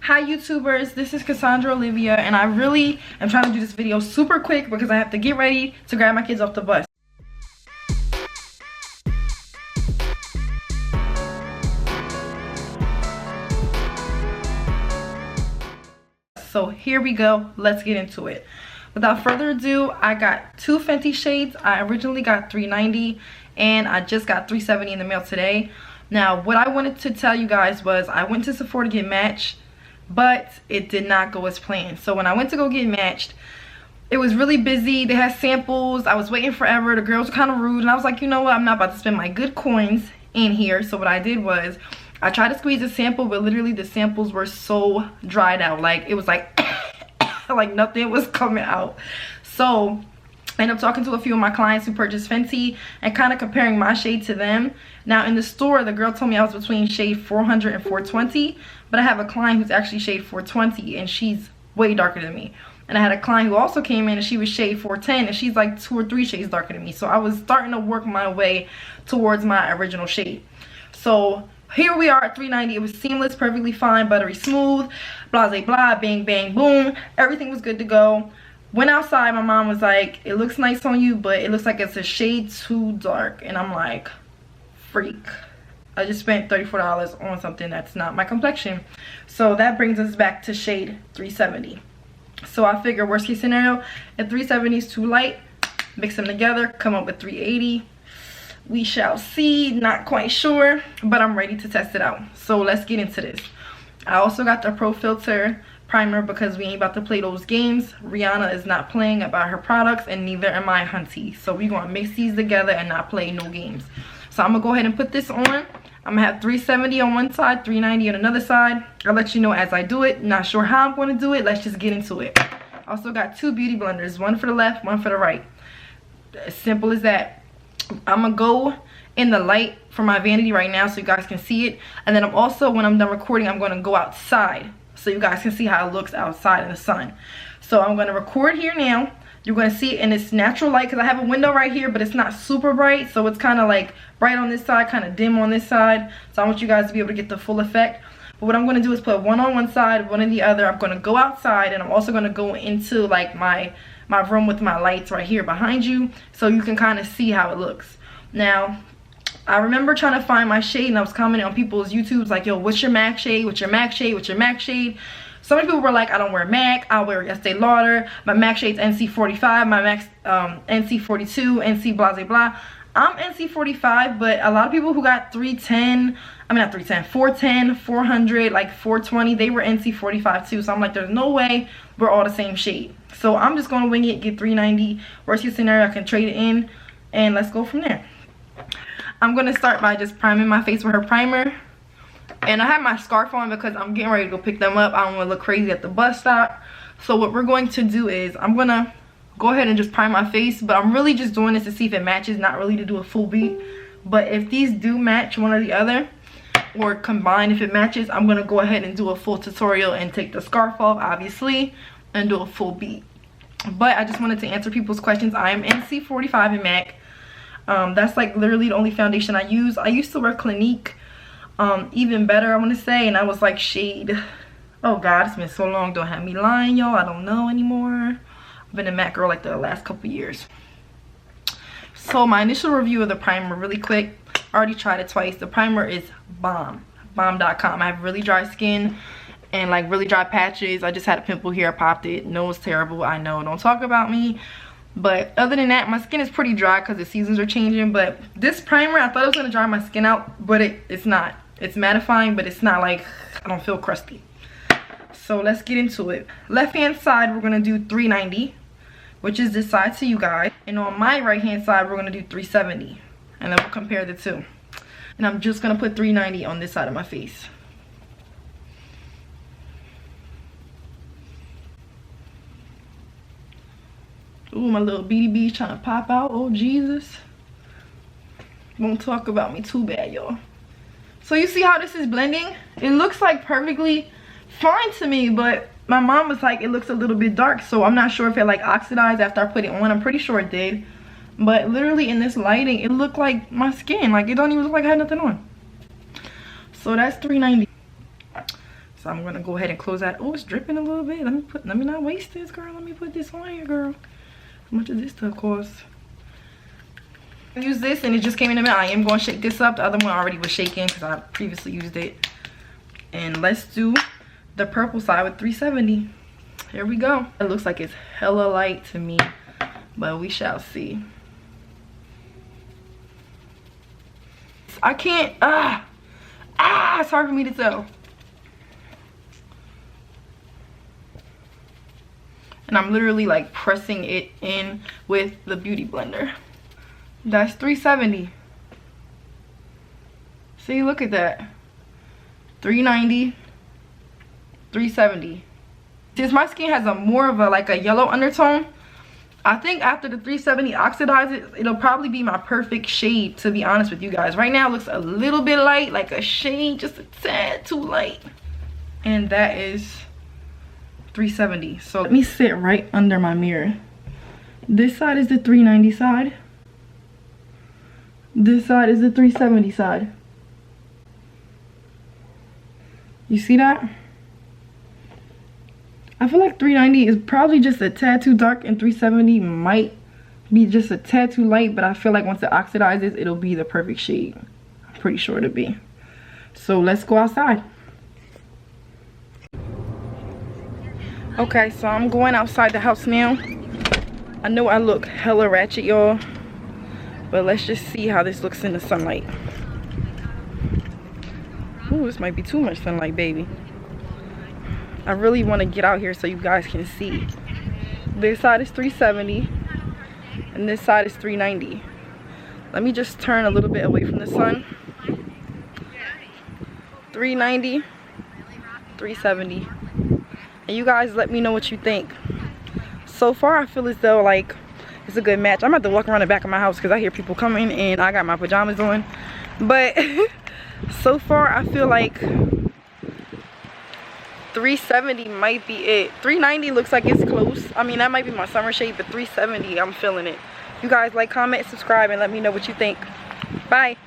Hi YouTubers, this is Cassandra Olivia, and I really am trying to do this video super quick because I have to get ready to grab my kids off the bus. So here we go, let's get into it. Without further ado, I got two Fenty shades. I originally got $3.90 and I just got $3.70 in the mail today. Now what I wanted to tell you guys was I went to Sephora to get matched, but it did not go as planned. So when I went to go get matched, it was really busy. They had samples. I was waiting forever. The girls were kind of rude, and I was like, you know what, I'm not about to spend my good coins in here. So what I did was I tried to squeeze a sample, but literally the samples were so dried out. Like it was like like nothing was coming out. So I ended up talking to a few of my clients who purchased Fenty and kind of comparing my shade to them. Now in the store, the girl told me I was between shade 400 and 420, but I have a client who's actually shade 420 and she's way darker than me. And I had a client who also came in and she was shade 410 and she's like 2 or 3 shades darker than me. So I was starting to work my way towards my original shade. So here we are at $3.90. It was seamless, perfectly fine, buttery smooth, blah blah blah, bang bang boom. Everything was good to go. Went outside, my mom was like, it looks nice on you, but it looks like it's a shade too dark. And I'm like, freak. I just spent $34 on something that's not my complexion. So that brings us back to shade 370. So I figure worst case scenario, if 370 is too light, mix them together, come up with 380. We shall see, not quite sure, but I'm ready to test it out. So let's get into this. I also got the Pro Filt'r primer because we ain't about to play those games. Rihanna is not playing about her products and neither am I, hunty. So we're gonna mix these together and not play no games. So I'm gonna go ahead and put this on. I'm gonna have 370 on one side, 390 on another side. I'll let you know as I do it. Not sure how I'm gonna do it. Let's just get into it. I also got two beauty blenders, one for the left, one for the right. As simple as that. I'm gonna go in the light for my vanity right now so you guys can see it. And then I'm also, when I'm done recording, I'm gonna go outside so you guys can see how it looks outside in the sun. So I'm gonna record here now. You're going to see it in its natural light because I have a window right here, but it's not super bright. So it's kind of like bright on this side, kind of dim on this side. So I want you guys to be able to get the full effect. But what I'm going to do is put one on one side, one on the other. I'm going to go outside and I'm also going to go into like my room with my lights right here behind you. So you can kind of see how it looks. Now, I remember trying to find my shade and I was commenting on people's YouTubes like, yo, what's your MAC shade? What's your MAC shade? What's your MAC shade? So many people were like, I don't wear MAC, I wear Estee Lauder, my MAC shade's NC45, my MAC's NC42, NC blah blah blah. I'm NC45, but a lot of people who got 310, I mean not 310, 410, 400, like 420, they were NC45 too. So I'm like, there's no way we're all the same shade. So I'm just gonna wing it, get 390. Worst case scenario, I can trade it in, and let's go from there. I'm gonna start by just priming my face with her primer. And I have my scarf on because I'm getting ready to go pick them up. I don't want to look crazy at the bus stop. So what we're going to do is I'm going to go ahead and just prime my face. But I'm really just doing this to see if it matches, not really to do a full beat. But if these do match one or the other, or combine if it matches, I'm going to go ahead and do a full tutorial and take the scarf off, obviously, and do a full beat. But I just wanted to answer people's questions. I am NC45 in MAC. That's like literally the only foundation I use. I used to wear Clinique. Even better, I want to say, and I was like shade, oh god, it's been so long, don't have me lying, y'all, I don't know anymore. I've been a MAC girl like the last couple years. So my initial review of the primer, really quick, I already tried it twice. The primer is bomb.com. I have really dry skin and like really dry patches. I just had a pimple here, I popped it. No, it's terrible, I know, don't talk about me. But other than that, my skin is pretty dry because the seasons are changing. But this primer, I thought it was going to dry my skin out, but it's not. It's mattifying, but it's not like, I don't feel crusty. So let's get into it. Left hand side, we're going to do 390, which is this side to you guys. And on my right hand side, we're going to do 370. And then we'll compare the two. And I'm just going to put 390 on this side of my face. Ooh, my little BDB's trying to pop out. Oh, Jesus. Won't talk about me too bad, y'all. So you see how this is blending? It looks like perfectly fine to me, but my mom was like, it looks a little bit dark. So I'm not sure if it like oxidized after I put it on. I'm pretty sure it did. But literally in this lighting, it looked like my skin. Like it don't even look like I had nothing on. So that's 390. So I'm gonna go ahead and close that. Oh, it's dripping a little bit. Let me not waste this, girl. Let me put this on here, girl. How much does this stuff cost? I use this and it just came in the mail. I am going to shake this up. The other one already was shaking because I previously used it. And let's do the purple side with 370. Here we go. It looks like it's hella light to me, but we shall see. I can't, it's hard for me to tell. And I'm literally like pressing it in with the beauty blender. That's 370. See, look at that. 390, 370. Since my skin has a more of a like a yellow undertone, I think after the 370 oxidizes, it'll probably be my perfect shade, to be honest with you guys. Right now it looks a little bit light, like a shade, just a tad too light. And that is 370. So let me sit right under my mirror. This side is the 390 side. This side is the 370 side. You see that? I feel like 390 is probably just a tad too dark and 370 might be just a tad too light, but I feel like once it oxidizes, it'll be the perfect shade. I'm pretty sure it'll be. So let's go outside. Okay, so I'm going outside the house now. I know I look hella ratchet, y'all, but let's just see how this looks in the sunlight. Ooh, this might be too much sunlight, baby. I really want to get out here so you guys can see. This side is 370 and this side is 390. Let me just turn a little bit away from the sun. 390, 370. And you guys let me know what you think. So far I feel as though like it's a good match. I'm about to walk around the back of my house because I hear people coming and I got my pajamas on. But so far I feel like 370 might be it. 390 looks like it's close. I mean, that might be my summer shade, but 370, I'm feeling it. You guys like, comment, subscribe, and let me know what you think. Bye.